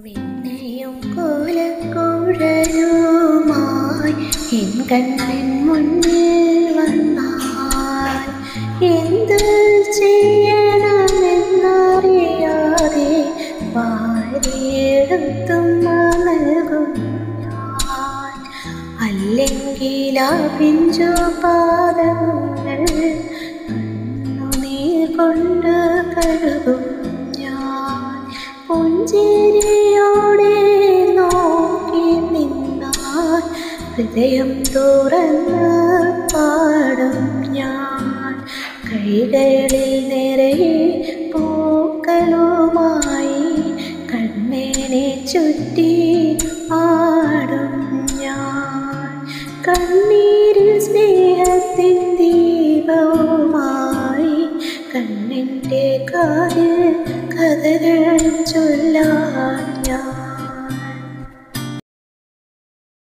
വിണ്ണയും കോലക്കുഴലുമായി N കണ്ണിൻ മുന്നിൽ വന്നാൽ എന്ത് ചെയ്യണമെന്നറിയാതെ വാരിയെടുത്തും നൽകും ഞാൻ. അല്ലെങ്കിൽ ആ പിഞ്ചു പാദങ്ങൾ കണ്ണുനീർ കൊണ്ട് കഴുകും ഞാൻ. പുഞ്ചിരിയോടെ നോക്കി നിന്നാൽ ഹൃദയം തുറന്ന് പാടും ഞാൻ. കൈകളിൽ നിറയെ പൂക്കളുമായി കണ്ണിനെ ചുറ്റി ആടും ഞാൻ. കണ്ണീരിൽ സ്നേഹത്തിൻ ദീപവുമായി കണ്ണിൻ്റെ കാതിൽ കഥകൾ ചൊല്ലാൻ ഞാൻ.